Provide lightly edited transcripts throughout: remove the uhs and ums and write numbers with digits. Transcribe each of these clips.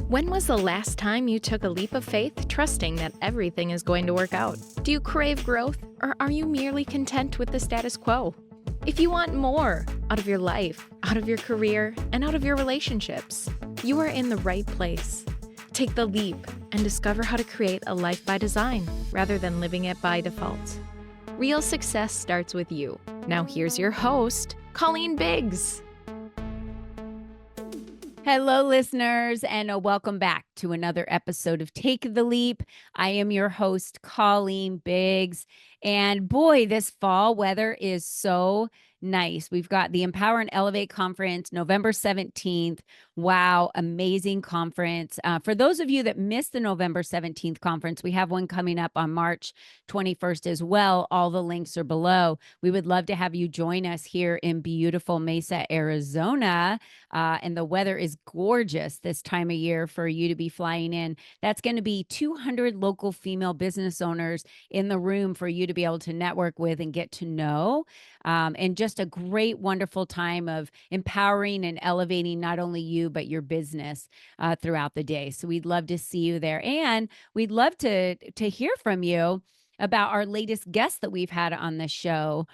When was the last time you took a leap of faith, trusting that everything is going to work out? Do you crave growth, or are you merely content with the status quo? If you want more out of your life, out of your career, and out of your relationships, you are in the right place. Take the leap and discover how to create a life by design rather than living it by default. Real success starts with you. Now here's your host, Colleen Biggs. Hello, listeners, and welcome back to another episode of Take the Leap. I am your host, Colleen Biggs. And boy, this fall weather is so nice. We've got the Empower and Elevate conference, November 17th. Wow, amazing conference. For those of you that missed the November 17th conference, we have one coming up on March 21st as well. All the links are below. We would love to have you join us here in beautiful Mesa, Arizona. And the weather is gorgeous this time of year for you to be flying in. That's going to be 200 local female business owners in the room for you to be able to network with and get to know. And just a great, wonderful time of empowering and elevating not only you, but your business throughout the day. So we'd love to see you there. And we'd love to hear from you about our latest guests that we've had on the show.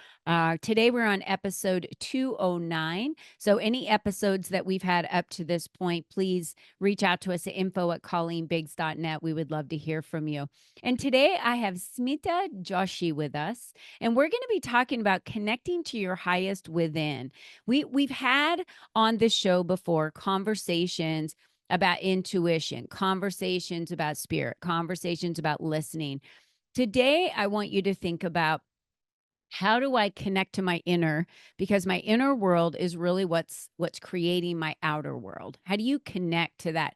Today, we're on episode 209. So any episodes that we've had up to this point, please reach out to us at info@colleenbiggs.net. We would love to hear from you. And today, I have Smita Joshi with us, and we're going to be talking about connecting to your highest within. We've had on this show before conversations about intuition, conversations about spirit, conversations about listening. Today, I want you to think about, how do I connect to my inner? Because my inner world is really what's creating my outer world. How do you connect to that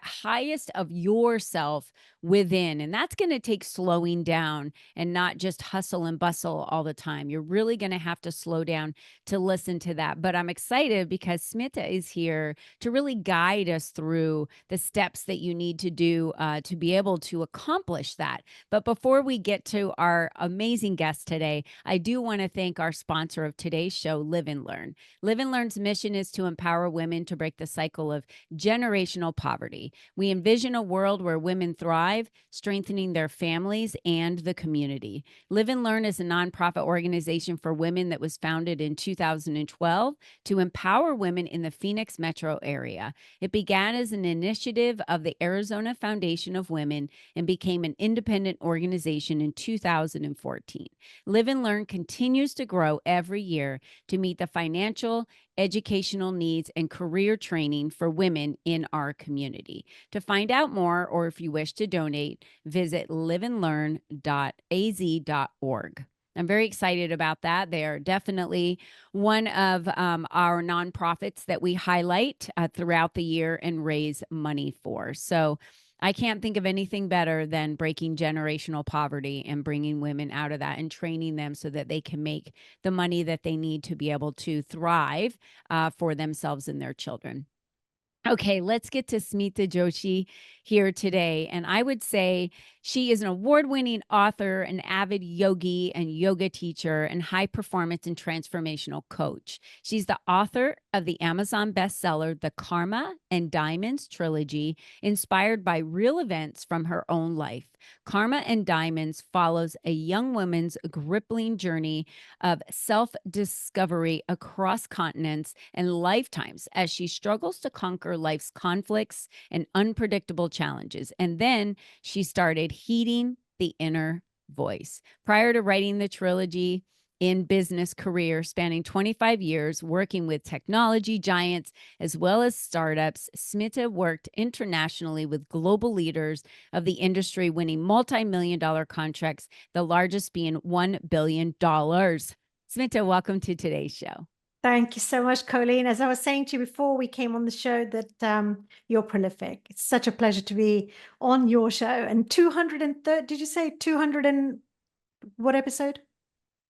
highest of yourself within? And that's going to take slowing down and not just hustle and bustle all the time. You're really going to have to slow down to listen to that. But I'm excited because Smita is here to really guide us through the steps that you need to do to be able to accomplish that. But before we get to our amazing guest today, I do want to thank our sponsor of today's show, Live and Learn. Live and Learn's mission is to empower women to break the cycle of generational poverty. We envision a world where women thrive, strengthening their families and the community. Live and Learn is a nonprofit organization for women that was founded in 2012 to empower women in the Phoenix metro area. It began as an initiative of the Arizona Foundation of Women and became an independent organization in 2014. Live and Learn continues to grow every year to meet the financial, educational needs, and career training for women in our community. To find out more, or if you wish to donate, visit liveandlearn.az.org. I'm very excited about that. They are definitely one of our nonprofits that we highlight throughout the year and raise money for. So I can't think of anything better than breaking generational poverty and bringing women out of that and training them so that they can make the money that they need to be able to thrive for themselves and their children. Okay, let's get to Smita Joshi here today. And I would say she is an award-winning author, an avid yogi and yoga teacher, and high performance and transformational coach. She's the author of the Amazon bestseller, The Karma and Diamonds Trilogy, inspired by real events from her own life. Karma and Diamonds follows a young woman's gripping journey of self-discovery across continents and lifetimes as she struggles to conquer life's conflicts and unpredictable challenges. And then she started heeding the inner voice. Prior to writing the trilogy, in business career spanning 25 years, working with technology giants as well as startups, Smita worked internationally with global leaders of the industry, winning multi-million-dollar contracts, the largest being $1 billion. Smita, welcome to today's show. Thank you so much, Colleen. As I was saying to you before we came on the show, that you're prolific. It's such a pleasure to be on your show. And 230, did you say 200 and what episode?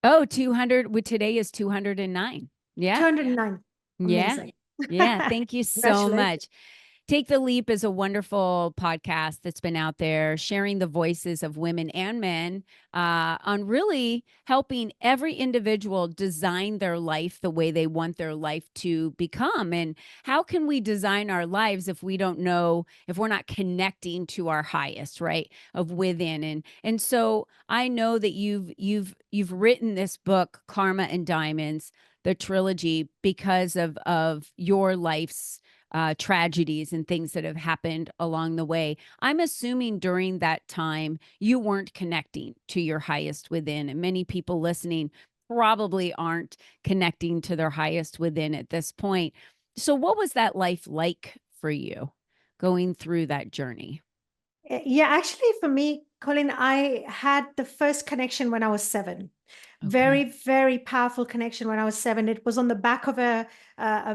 Oh, 200. Today is 209. Yeah. 209. Yeah. Amazing. Yeah. Thank you so much. Take the Leap is a wonderful podcast that's been out there sharing the voices of women and men on really helping every individual design their life the way they want their life to become. And how can we design our lives if we don't know, if we're not connecting to our highest, right? Of within. And so I know that you've written this book, Karma and Diamonds, the trilogy, because of your life's tragedies and things that have happened along the way. I'm assuming during that time you weren't connecting to your highest within, and many people listening probably aren't connecting to their highest within at this point. So, what was that life like for you going through that journey? Yeah, actually, for me, Colin, I had the first connection when I was 7. Very, Okay. very powerful connection when I was 7. It was on the back of a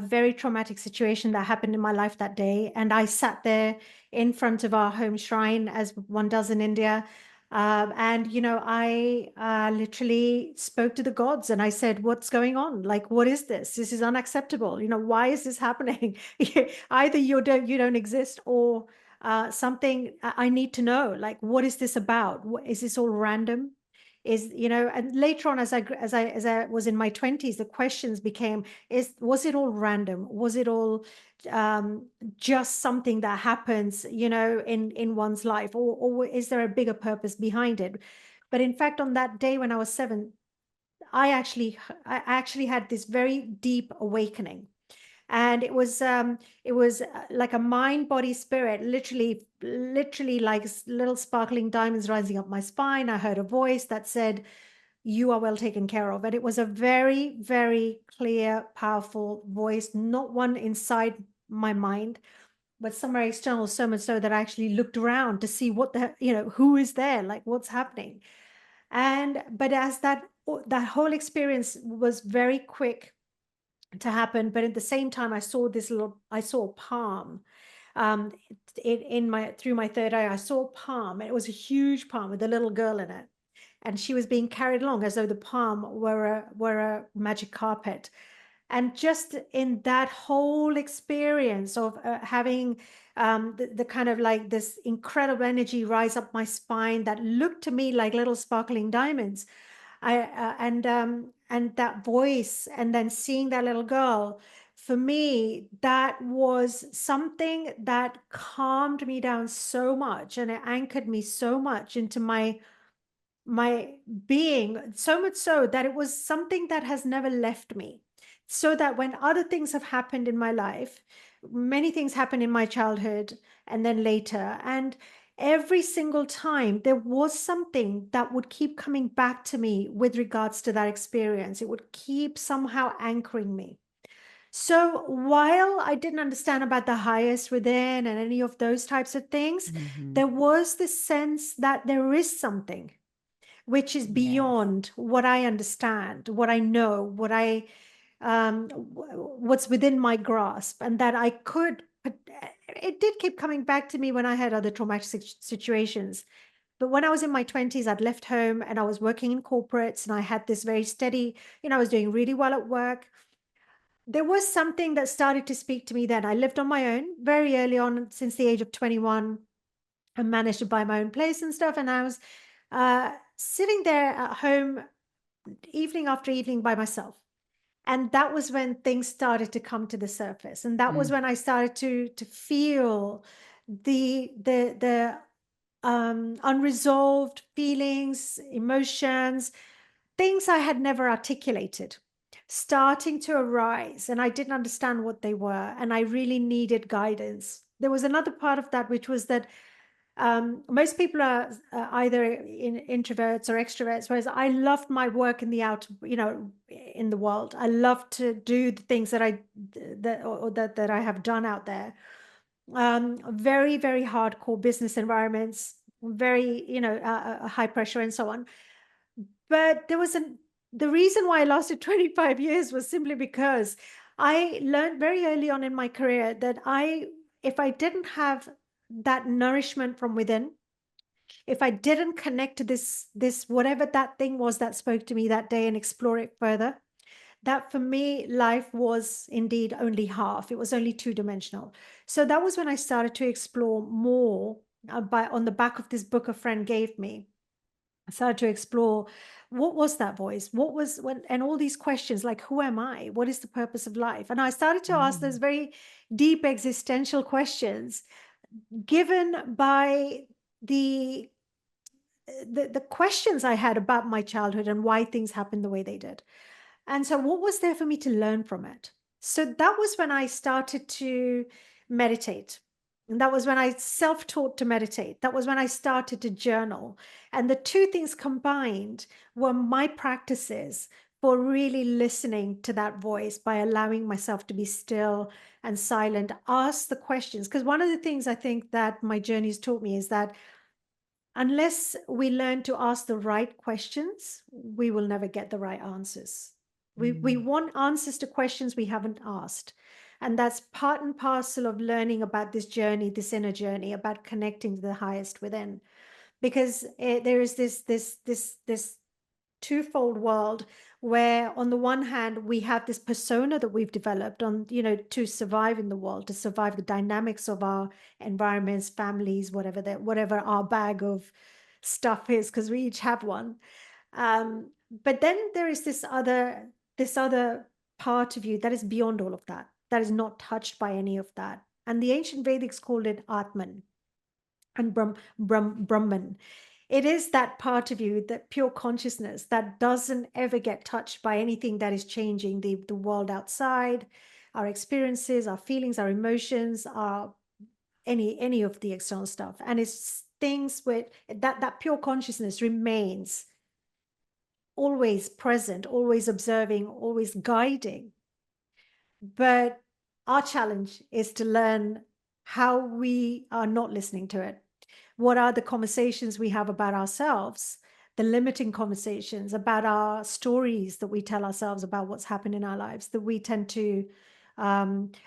very traumatic situation that happened in my life that day, and I sat there in front of our home shrine, as one does in India. And I literally spoke to the gods, and I said, "What's going on? Like, what is this? This is unacceptable. Why is this happening? Either you don't exist, or something I need to know. Like, what is this about? Is this all random? And later on, as I was in my 20s, the questions became: was it all random? Was it all um, just something that happens, in one's life, or is there a bigger purpose behind it? But in fact, on that day when I was 7, I actually had this very deep awakening, and it was like a mind, body, spirit, literally like little sparkling diamonds rising up my spine. I heard a voice that said, "You are well taken care of." And it was a very, very clear, powerful voice, not one inside my mind, but somewhere external, so much so that I actually looked around to see who is there, like what's happening. But as that whole experience was very quick to happen, but at the same time, I saw a palm, um in my through my third eye. I saw a palm, and it was a huge palm with a little girl in it, and she was being carried along as though the palm were a magic carpet. And just in that whole experience of having the kind of like this incredible energy rise up my spine that looked to me like little sparkling diamonds, and that voice, and then seeing that little girl, for me, that was something that calmed me down so much, and it anchored me so much into my being, so much so that it was something that has never left me. So that when other things have happened in my life, many things happened in my childhood and then later, and every single time there was something that would keep coming back to me with regards to that experience. It would keep somehow anchoring me. So while I didn't understand about the highest within and any of those types of things, Mhm. there was this sense that there is something which is Yes. beyond what I understand, what I know, what's within my grasp, and that I could. But it did keep coming back to me when I had other traumatic situations. But when I was in my 20s, I'd left home and I was working in corporates, and I had this very steady, I was doing really well at work. There was something that started to speak to me then. I lived on my own very early on, since the age of 21. I managed to buy my own place and stuff. And I was sitting there at home evening after evening by myself. And that was when things started to come to the surface. And that was Mm. when I started to feel the unresolved feelings, emotions, things I had never articulated starting to arise. And I didn't understand what they were. And I really needed guidance. There was another part of that, which was that most people are either introverts or extroverts, whereas I loved my work in the in the world. I love to do the things that I have done out there. Very, very hardcore business environments, very, high pressure and so on. But the reason why I lasted 25 years was simply because I learned very early on in my career that if I didn't have that nourishment from within, if I didn't connect to this whatever that thing was that spoke to me that day and explore it further, that for me, life was indeed only half. It was only two-dimensional. So that was when I started to explore more on the back of this book a friend gave me. I started to explore what was that voice? What was when, and all these questions like, who am I? What is the purpose of life? And I started to ask those very deep existential questions given by the the questions I had about my childhood and why things happened the way they did. And so, what was there for me to learn from it? So, that was when I started to meditate. And that was when I self taught to meditate. That was when I started to journal. And the two things combined were my practices for really listening to that voice by allowing myself to be still and silent, ask the questions. Because one of the things I think that my journey has taught me is that unless we learn to ask the right questions, we will never get the right answers. We want answers to questions we haven't asked. And that's part and parcel of learning about this journey, this inner journey, about connecting to the highest within. Because there is this twofold world where on the one hand we have this persona that we've developed on, to survive in the world, to survive the dynamics of our environments, families, whatever our bag of stuff is, because we each have one. But then there is this other part of you that is beyond all of that, that is not touched by any of that. And the ancient Vedics called it Atman and Brahman. It is that part of you, that pure consciousness that doesn't ever get touched by anything that is changing the world outside, our experiences, our feelings, our emotions, our any of the external stuff. And it's things with that pure consciousness remains always present, always observing, always guiding. But our challenge is to learn how we are not listening to it. What are the conversations we have about ourselves, the limiting conversations about our stories that we tell ourselves about what's happened in our lives, that we tend to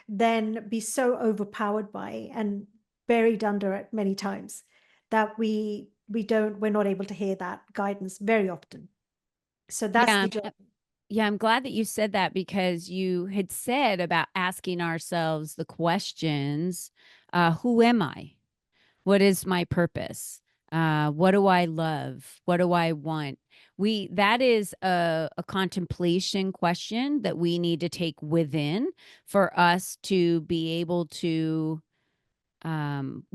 then be so overpowered by and buried under it many times that we're not able to hear that guidance very often. So that's Yeah. the job. Yeah, I'm glad that you said that, because you had said about asking ourselves the questions, who am I? What is my purpose? What do I love? What do I want? That is a contemplation question that we need to take within for us to be able to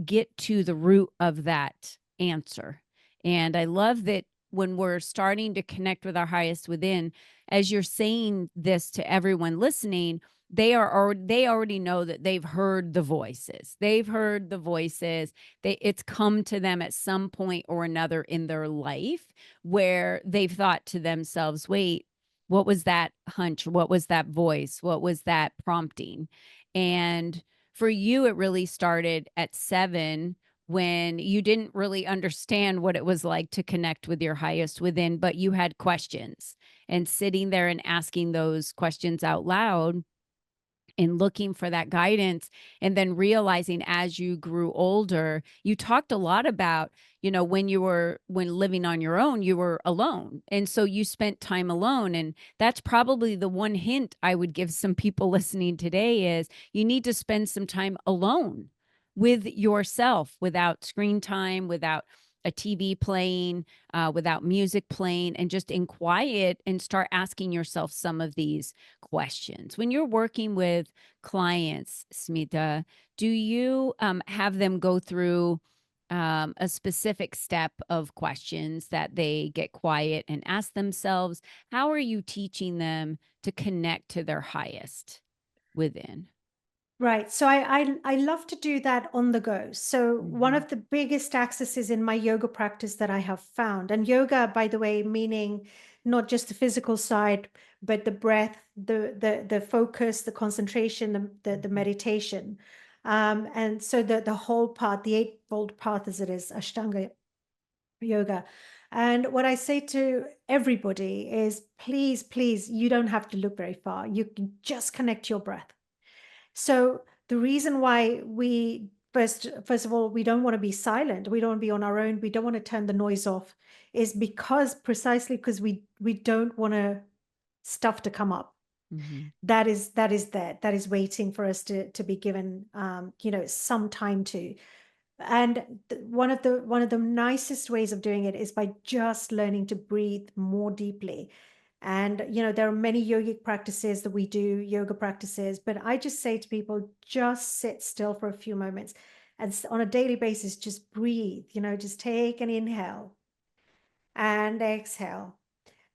get to the root of that answer. And I love that when we're starting to connect with our highest within, as you're saying this to everyone listening, they already know that they've heard the voices. They've heard the voices. It's come to them at some point or another in their life where they've thought to themselves, wait, what was that hunch? What was that voice? What was that prompting? And for you, it really started at 7 when you didn't really understand what it was like to connect with your highest within, but you had questions, and sitting there and asking those questions out loud and looking for that guidance. And then realizing as you grew older, you talked a lot about, when living on your own, you were alone. And so you spent time alone. And that's probably the one hint I would give some people listening today is you need to spend some time alone with yourself, without screen time, without a TV playing, without music playing, and just in quiet, and start asking yourself some of these questions. When you're working with clients, Smita, do you have them go through a specific step of questions that they get quiet and ask themselves? How are you teaching them to connect to their highest within? Right. So I love to do that on the go. So one of the biggest accesses in my yoga practice that I have found, and yoga, by the way, meaning not just the physical side, but the breath, the focus, the concentration, the meditation. And so the whole path, the eightfold path as it is, Ashtanga yoga. And what I say to everybody is, please, please, you don't have to look very far. You can just connect your breath. So the reason why we first of all, we don't want to be silent, we don't want to be on our own, we don't want to turn the noise off, is precisely because we don't want stuff to come up. Mhm. That is there. That is waiting for us to be given, some time to. And one of the nicest ways of doing it is by just learning to breathe more deeply. And there are many yogic practices that we do, yoga practices, but I just say to people, just sit still for a few moments, and on a daily basis, just breathe. Just take an inhale and exhale,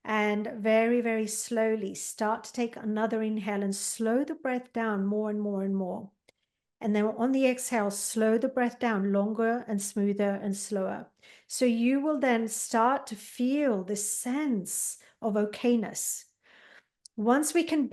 and very, very slowly start to take another inhale and slow the breath down more and more and more. And then on the exhale, slow the breath down longer and smoother and slower. So you will then start to feel this sense of okayness. Once we can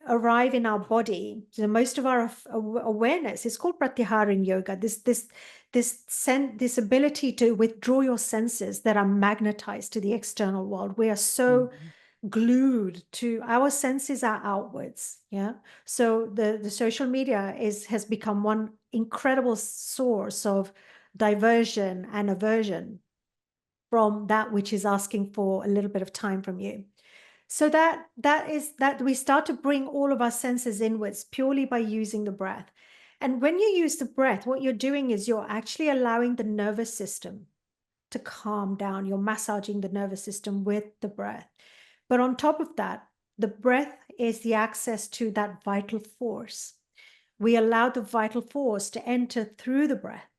arrive in our body, so most of our awareness is called pratyahara in yoga. This ability to withdraw your senses that are magnetized to the external world. We are so Mhm. glued to our senses are outwards. Yeah. So the social media has become one incredible source of diversion and aversion from that which is asking for a little bit of time from you. So that we start to bring all of our senses inwards purely by using the breath. And when you use the breath, what you're doing is you're actually allowing the nervous system to calm down. You're massaging the nervous system with the breath. But on top of that, the breath is the access to that vital force. We allow the vital force to enter through the breath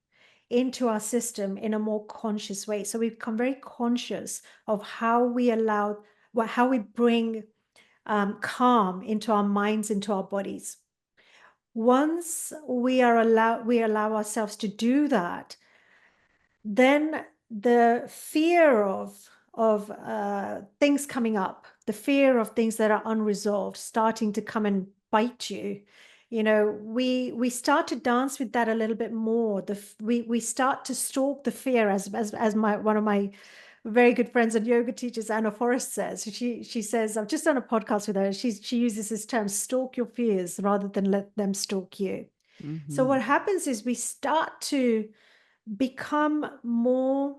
into our system in a more conscious way. So we become very conscious of how we how we bring calm into our minds, into our bodies. Once we allow ourselves to do that, then the fear of things coming up, the fear of things that are unresolved, starting to come and bite you, we start to dance with that a little bit more. We start to stalk the fear, as one of my very good friends and yoga teachers, Anna Forrest, says. She says, I've just done a podcast with her. She uses this term, stalk your fears rather than let them stalk you. So Mhm. what happens is we start to become more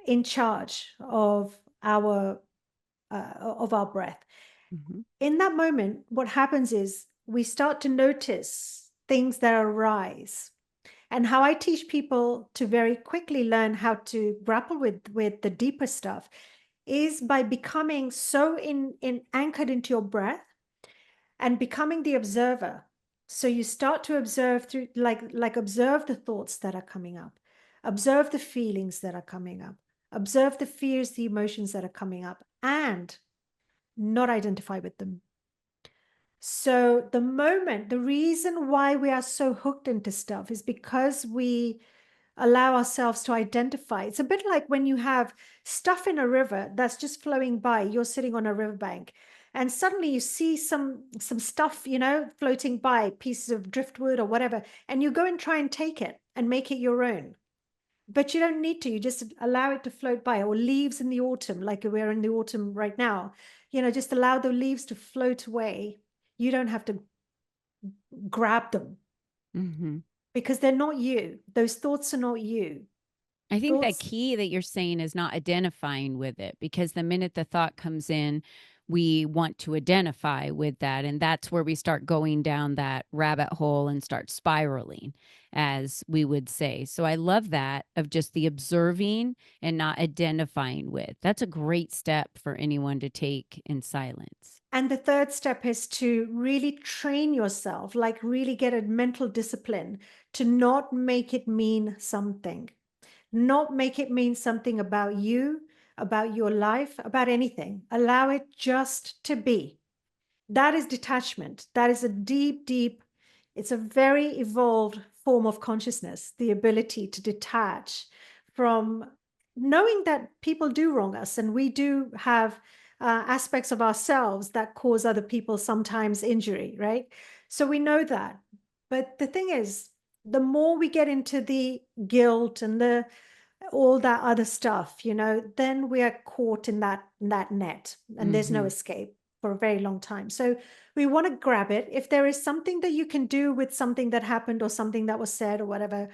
in charge of our breath. Mhm. In that moment, what happens is we start to notice things that arise. And how I teach people to very quickly learn how to grapple with the deeper stuff is by becoming so in anchored into your breath and becoming the observer. So you start to observe through, like observe the thoughts that are coming up, observe the feelings that are coming up, observe the fears, the emotions that are coming up, and not identify with them. So the reason why we are so hooked into stuff is because we allow ourselves to identify. It's a bit like when you have stuff in a river that's just flowing by. You're sitting on a riverbank, and suddenly you see some stuff, floating by, pieces of driftwood or whatever, and you go and try and take it and make it your own. But you don't need to. You just allow it to float by. Or leaves in the autumn, like we're in the autumn right now. Just allow the leaves to float away. You don't have to grab them Mhm. because they're not you. Those thoughts are not you. I think the Thoughts. key that you're saying is not identifying with it, because the minute the thought comes in, we want to identify with that. And that's where we start going down that rabbit hole and start spiraling, as we would say. So I love that, of just the observing and not identifying with. That's a great step for anyone to take in silence. And the third step is to really train yourself, like really get a mental discipline to not make it mean something, not make it mean something about you, about your life, about anything. Allow it just to be. That is detachment. That is a deep, it's a very evolved form of consciousness, the ability to detach from knowing that people do wrong us, and we do have aspects of ourselves that cause other people sometimes injury, right? So we know that. But the thing is, the more we get into the guilt and the all that other stuff, then we are caught in that net, and there's no Mhm. escape for a very long time. So we want to grab it. If there is something that you can do with something that happened or something that was said or whatever,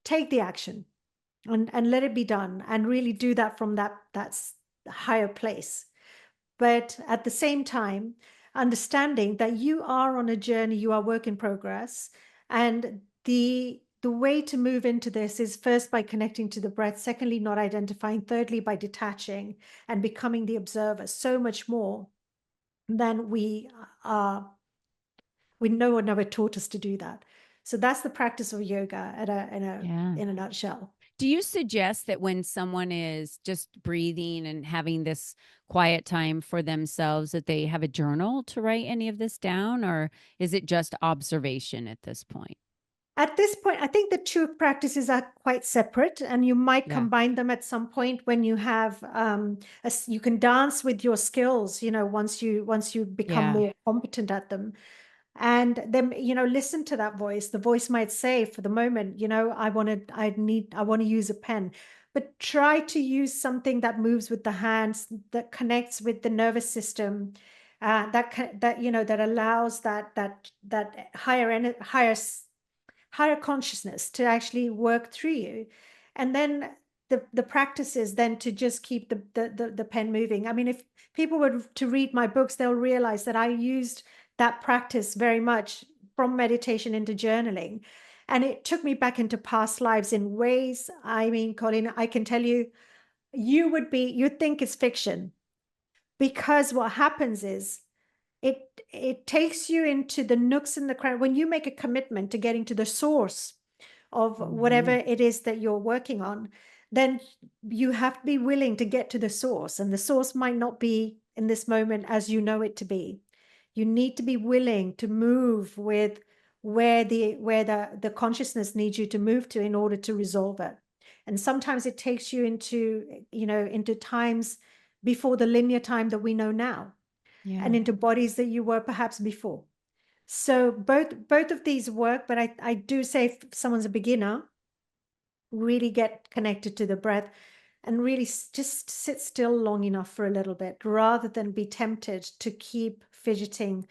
take the action and let it be done, and really do that from that's higher place. But at the same time, understanding that you are on a journey, you are work in progress. And the way to move into this is first by connecting to the breath, secondly, not identifying, thirdly, by detaching and becoming the observer so much more than no one ever taught us to do that. So that's the practice of yoga Yeah. in a nutshell. Do you suggest that when someone is just breathing and having this quiet time for themselves, that they have a journal to write any of this down, or is it just observation at this point? At this point, I think the two practices are quite separate, and you might Yeah. combine them at some point when you have you can dance with your skills, once you become Yeah. more competent at them. And then, listen to that voice. The voice might say, for the moment, I want to use a pen, but try to use something that moves with the hands, that connects with the nervous system, that allows that higher consciousness to actually work through you. And then the practice is then to just keep the pen moving. I mean, if people were to read my books, they'll realize that I used that practice very much from meditation into journaling. And it took me back into past lives in ways, I mean, Colleen, I can tell you, you'd think it's fiction, because what happens is it takes you into the nooks and the crannies. When you make a commitment to getting to the source of whatever Mhm. it is that you're working on, then you have to be willing to get to the source. And the source might not be in this moment as you know it to be. You need to be willing to move with where the consciousness needs you to move to in order to resolve it. And sometimes it takes you into times before the linear time that we know now, Yeah. and into bodies that you were perhaps before. So both of these work, but I do say, if someone's a beginner, really get connected to the breath and really just sit still long enough for a little bit, rather than be tempted to keep fidgeting.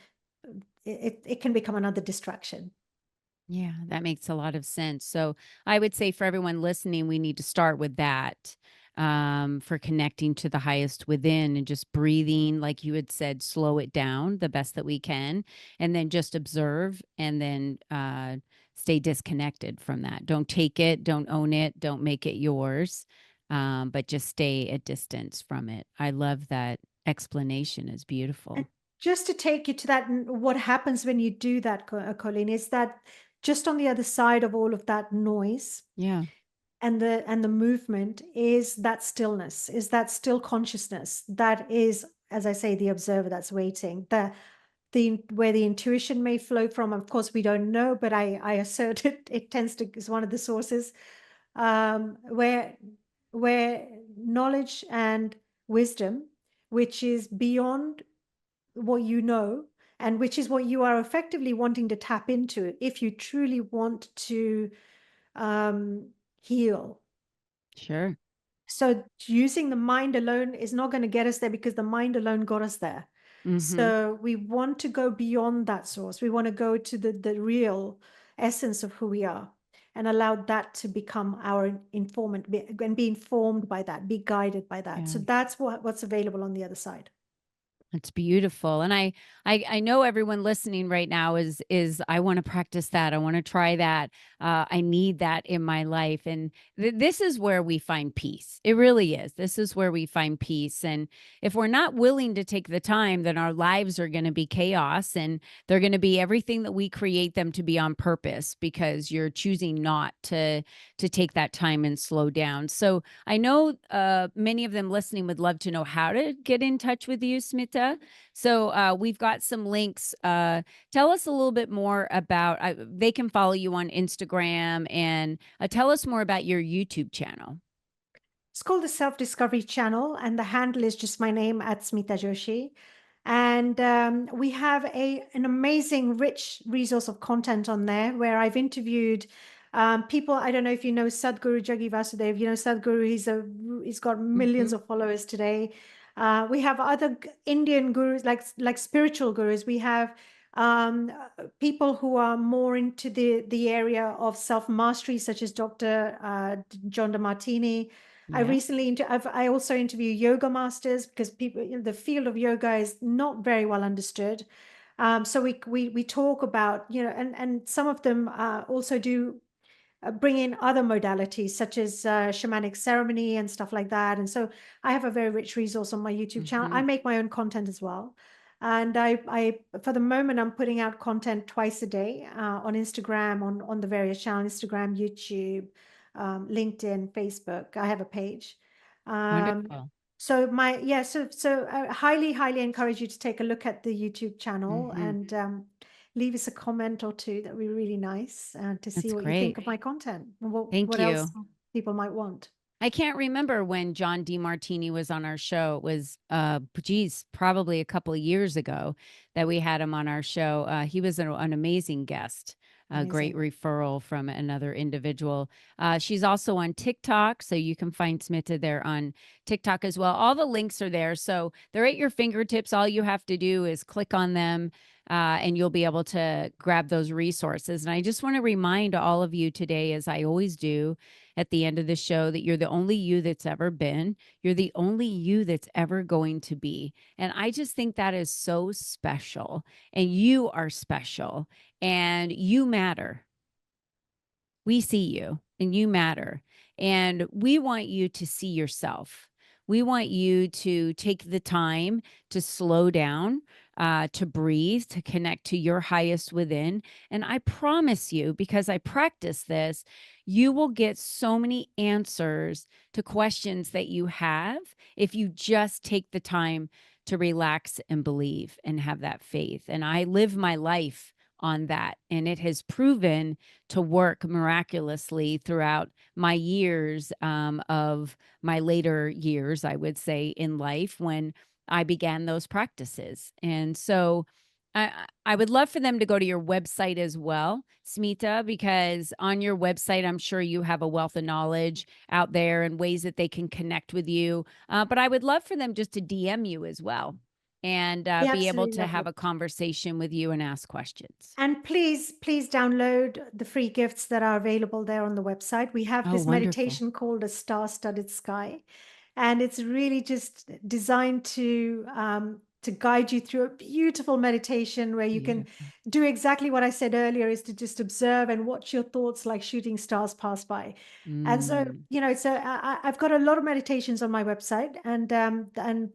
It can become another distraction. Yeah, that makes a lot of sense. So I would say for everyone listening, we need to start with that, for connecting to the highest within and just breathing, like you had said, slow it down the best that we can, and then just observe and then stay disconnected from that. Don't take it, don't own it, don't make it yours, but just stay a distance from it. I love that explanation, is And beautiful. just to take you to that, what happens when you do that, Colleen, is that just on the other side of all of that noise Yeah, and the movement is that stillness, is that still consciousness that is, as I say, the observer that's waiting, the where the intuition may flow from. Of course, we don't know, but I assert it tends to is one of the sources, where knowledge and wisdom, which is beyond what you know, and which is what you are effectively wanting to tap into if you truly want to um, heal. sure. So using the mind alone is not going to get us there, because the mind alone got us there. Hmm. So we want to go beyond that source. We want to go to the real essence of who we are, and allow that to become our informant, and be informed by that, be guided by that. So Yeah. that's what's available on the other side. It's beautiful. And I know everyone listening right now is I want to practice that. I want to try that. I need that in my life. And this is where we find peace. It really is. This is where we find peace. And if we're not willing to take the time, then our lives are going to be chaos, and they're going to be everything that we create them to be on purpose, because you're choosing not to take that time and slow down. So I know many of them listening would love to know how to get in touch with you, Smita. So we've got some links. Tell us a little bit more about, they can follow you on Instagram, and tell us more about your YouTube channel. It's called the Self Discovery Channel, and the handle is just my name, at Smita Joshi. And we have an amazing, rich resource of content on there, where I've interviewed people. I don't know if you know Sadhguru Jaggi Vasudev. You know Sadhguru. He's got millions Hmm. of followers today. We have other Indian gurus, like spiritual gurus. We have people who are more into the area of self mastery, such as Dr. John DeMartini. I Yeah. recently, I also interview yoga masters because people, the field of yoga is not very well understood. So we talk about, and some of them also do bring in other modalities such as shamanic ceremony and stuff like that. And so I have a very rich resource on my YouTube channel. I make my own content as well. And I for the moment, I'm putting out content twice a day on Instagram, on the various channels, Instagram, YouTube, LinkedIn, Facebook. I have a page. Wonderful. So I highly encourage you to take a look at the YouTube channel Hmm. and leave us a comment or two. That would be really nice to see That's what you think great. of my content and Thank what else you. people might want. I can't remember when John DeMartini was on our show. It was, geez, probably a couple of years ago that we had him on our show. He was an amazing guest, a great Amazing. referral from another individual. She's also on TikTok, so you can find Smita there on TikTok as well. All the links are there, so they're at your fingertips. All you have to do is click on them. And you'll be able to grab those resources. And I just want to remind all of you today, as I always do, at the end of the show, that you're the only you that's ever been. You're the only you that's ever going to be. And I just think that is so special. And you are special and you matter. We see you and you matter. And we want you to see yourself. We want you to take the time to slow down, to breathe, to connect to your highest within. And I promise you, because I practice this, you will get so many answers to questions that you have if you just take the time to relax and believe and have that faith. And I live my life on that. And it has proven to work miraculously throughout my years, of my later years, I would say, in life when I began those practices. And so I would love for them to go to your website as well, Smita, because on your website, I'm sure you have a wealth of knowledge out there and ways that they can connect with you. But I would love for them just to DM you as well and Be be able absolutely to have lovely. a conversation with you and ask questions. And please download the free gifts that are available there on the website. We have Oh, this wonderful. meditation called A Star-Studded Sky, and it's really just designed to guide you through a beautiful meditation where you can Beautiful. do exactly what I said earlier, is to just observe and watch your thoughts like shooting stars pass by. And so, Mm, I've got a lot of meditations on my website, and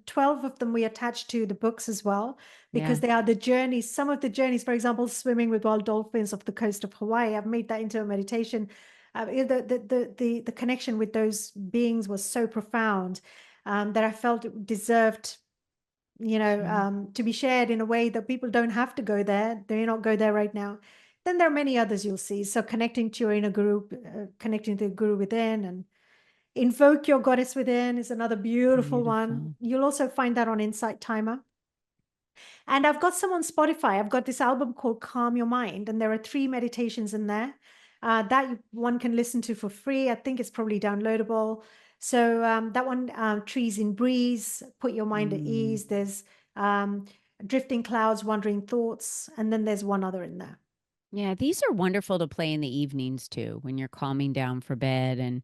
12 of them we attach to the books as well, yeah. because they are the journeys. Some of the journeys, for example, swimming with wild dolphins off the coast of Hawaii, I've made that into a meditation. The connection with those beings was so profound that I felt it deserved, Sure. to be shared in a way that people don't have to go there. They may not go there right now. Then there are many others you'll see. So connecting to your inner group, connecting to the guru within, and invoke your goddess within is another beautiful one. Beautiful. You'll also find that on Insight Timer. And I've got some on Spotify. I've got this album called Calm Your Mind, and there are 3 meditations in there that one can listen to for free. I think it's probably downloadable. So that one, Trees in Breeze, Put Your Mind at Mm. Ease. There's Drifting Clouds, Wandering Thoughts, and then there's one other in there. Yeah, these are wonderful to play in the evenings too, when you're calming down for bed and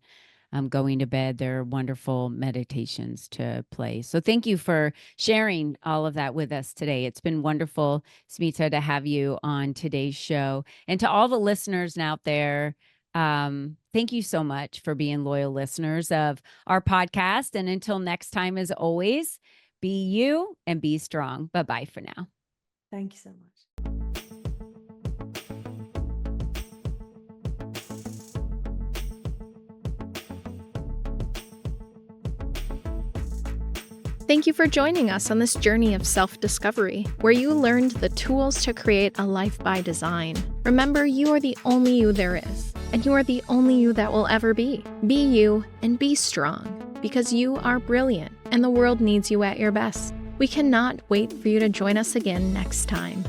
going to bed. They're wonderful meditations to play. So thank you for sharing all of that with us today. It's been wonderful, Smita, to have you on today's show. And to all the listeners out there, thank you so much for being loyal listeners of our podcast. And until next time, as always, be you and be strong. Bye-bye for now. Thank you so much. Thank you for joining us on this journey of self-discovery, where you learned the tools to create a life by design. Remember, you are the only you there is, and you are the only you that will ever be. Be you and be strong, because you are brilliant, and the world needs you at your best. We cannot wait for you to join us again next time.